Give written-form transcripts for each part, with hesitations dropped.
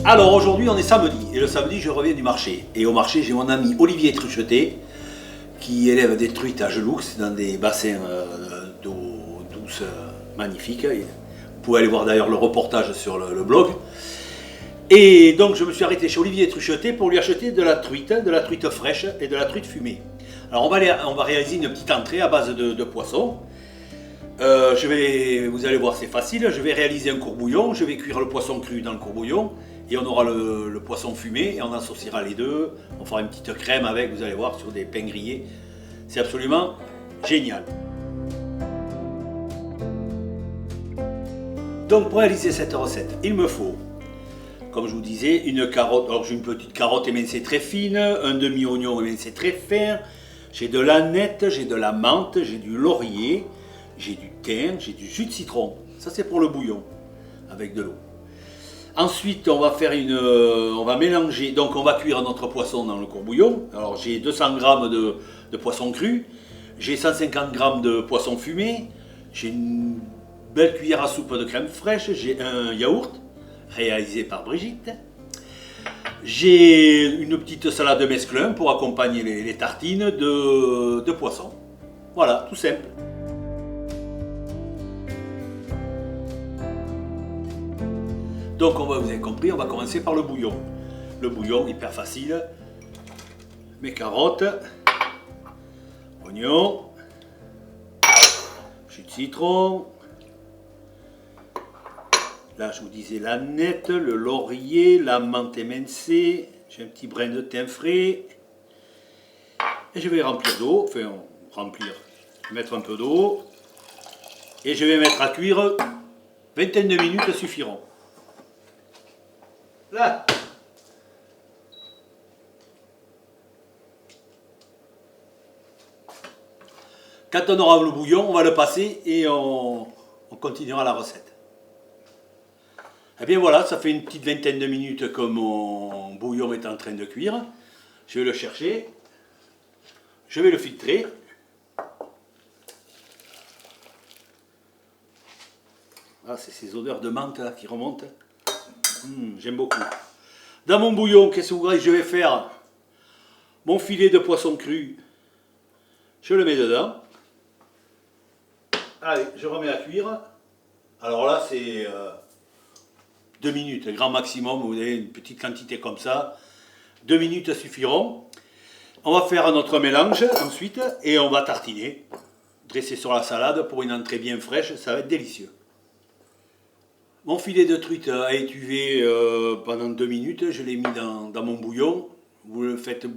Alors aujourd'hui on est samedi et le samedi je reviens du marché. Et au marché j'ai mon ami Olivier Trucheté qui élève des truites à Geloux dans des bassins d'eau douce magnifiques. Vous pouvez aller voir d'ailleurs le reportage sur le blog. Et donc je me suis arrêté chez Olivier Trucheté pour lui acheter de la truite fraîche et de la truite fumée. Alors on va réaliser une petite entrée à base de poisson. Vous allez voir c'est facile, je vais réaliser un courbouillon, je vais cuire le poisson cru dans le courbouillon et on aura le poisson fumé et on associera les deux, on fera une petite crème avec, vous allez voir, sur des pains grillés. C'est absolument génial. Donc pour réaliser cette recette, il me faut, comme je vous disais, une carotte. Alors j'ai une petite carotte émincée très fine, un demi-oignon émincé très fin, j'ai de l'aneth, j'ai de la menthe, j'ai du laurier, j'ai du thym, j'ai du jus de citron. Ça c'est pour le bouillon, avec de l'eau. Ensuite on va mélanger, donc on va cuire notre poisson dans le courbouillon. Alors j'ai 200 g de poisson cru, j'ai 150 g de poisson fumé, j'ai une belle cuillère à soupe de crème fraîche, j'ai un yaourt réalisé par Brigitte. J'ai une petite salade de mesclun pour accompagner les tartines de poisson. Voilà, tout simple. Donc vous avez compris, on va commencer par le bouillon. Le bouillon, hyper facile. Mes carottes, oignons, jus de citron. Là, je vous disais l'aneth, le laurier, la menthe émincée. J'ai un petit brin de thym frais. Et je vais remplir d'eau. Enfin, mettre un peu d'eau. Et je vais mettre à cuire. Vingtaine de minutes suffiront. Là. Quand on aura le bouillon, on va le passer et on continuera la recette. Et bien voilà, ça fait une petite vingtaine de minutes que mon bouillon est en train de cuire. Je vais le chercher. Je vais le filtrer. Ah, c'est ces odeurs de menthe là qui remontent. J'aime beaucoup. Dans mon bouillon, qu'est-ce que vous voyez, je vais faire mon filet de poisson cru. Je le mets dedans. Allez, je remets à cuire. Alors là, c'est 2 minutes, grand maximum. Vous avez une petite quantité comme ça. 2 minutes suffiront. On va faire notre mélange ensuite et on va tartiner. Dresser sur la salade pour une entrée bien fraîche, ça va être délicieux. Mon filet de truite a étuvé pendant 2 minutes, je l'ai mis dans mon bouillon. Vous le faites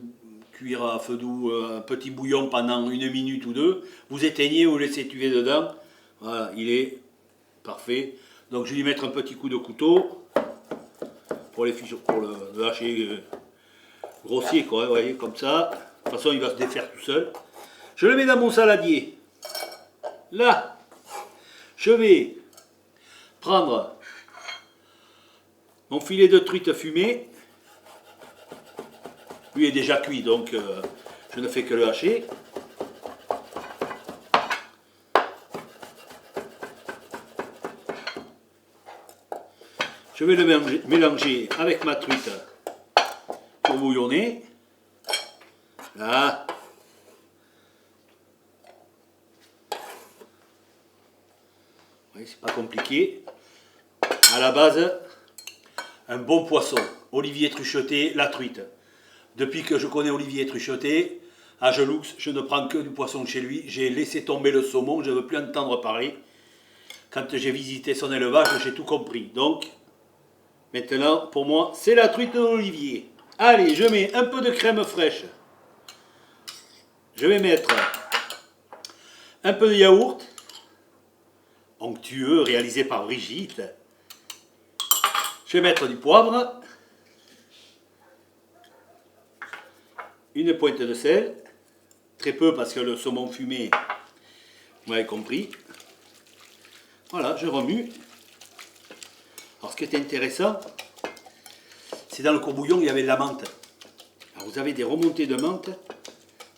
cuire à feu doux, un petit bouillon pendant 1 minute ou 2. Vous éteignez, vous laissez étuver dedans. Voilà, il est parfait. Donc je vais lui mettre un petit coup de couteau pour le hacher grossier, quoi, vous voyez, comme ça. De toute façon, il va se défaire tout seul. Je le mets dans mon saladier. Là, je vais prendre mon filet de truite fumé. Lui est déjà cuit, donc je ne fais que le hacher. Je vais le mélanger avec ma truite pour bouillonner. Là. Oui, c'est pas compliqué. À la base, un bon poisson. Olivier Trucheté, la truite. Depuis que je connais Olivier Trucheté, à Geloux, je ne prends que du poisson chez lui. J'ai laissé tomber le saumon, je ne veux plus entendre parler. Quand j'ai visité son élevage, j'ai tout compris. Donc, maintenant, pour moi, c'est la truite d'Olivier. Allez, je mets un peu de crème fraîche. Je vais mettre un peu de yaourt, onctueux, réalisé par Brigitte. Je vais mettre du poivre, une pointe de sel, très peu parce que le saumon fumé, vous m'avez compris. Voilà, je remue. Alors ce qui est intéressant, c'est dans le courbouillon, il y avait de la menthe. Alors vous avez des remontées de menthe,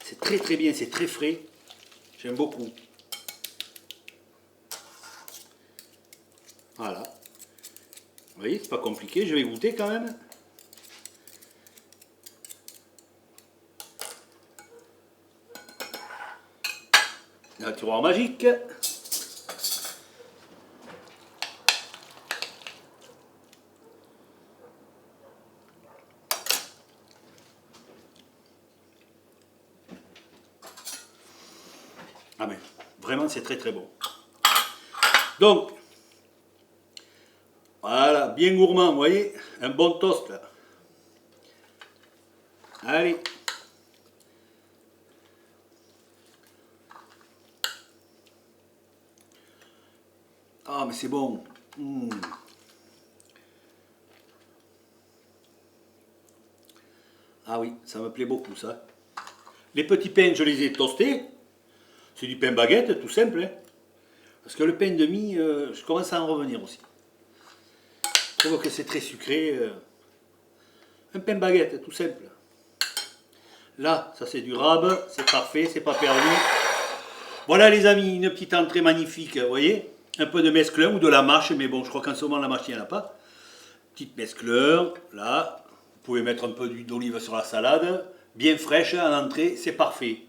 c'est très très bien, c'est très frais, j'aime beaucoup. Voilà. voyez, c'est pas compliqué, je vais goûter quand même. Un tiroir magique. Ah mais vraiment c'est très très bon. Donc, voilà, bien gourmand, vous voyez, un bon toast là. Allez. Ah mais c'est bon. Ah oui, ça me plaît beaucoup ça. Les petits pains, je les ai toastés. C'est du pain baguette, tout simple. Hein. Parce que le pain de mie, je commence à en revenir aussi. Je trouve que c'est très sucré. Un pain baguette, tout simple. Là, ça c'est du rab, c'est parfait, c'est pas perdu. Voilà les amis, une petite entrée magnifique, vous voyez. Un peu de mesclun ou de la mâche, mais bon, je crois qu'en ce moment la mâche, il n'y en a pas. Petite mesclun, là. Vous pouvez mettre un peu d'huile d'olive sur la salade. Bien fraîche en entrée, c'est parfait.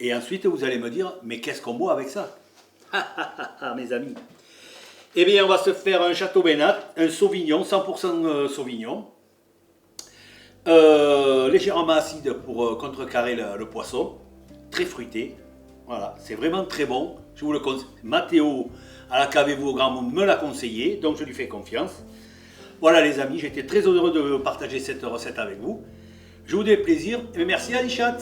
Et ensuite, vous allez me dire, mais qu'est-ce qu'on boit avec ça? Mes amis. Eh bien, on va se faire un Château Bénat, un Sauvignon, 100% Sauvignon. Légèrement acide pour contrecarrer le poisson. Très fruité. Voilà, c'est vraiment très bon. Je vous le conseille. Mathéo, à la Cavez-vous au Grand Monde, me l'a conseillé, donc je lui fais confiance. Voilà les amis, j'étais très heureux de partager cette recette avec vous. Je vous dis plaisir et merci à l'Ichat.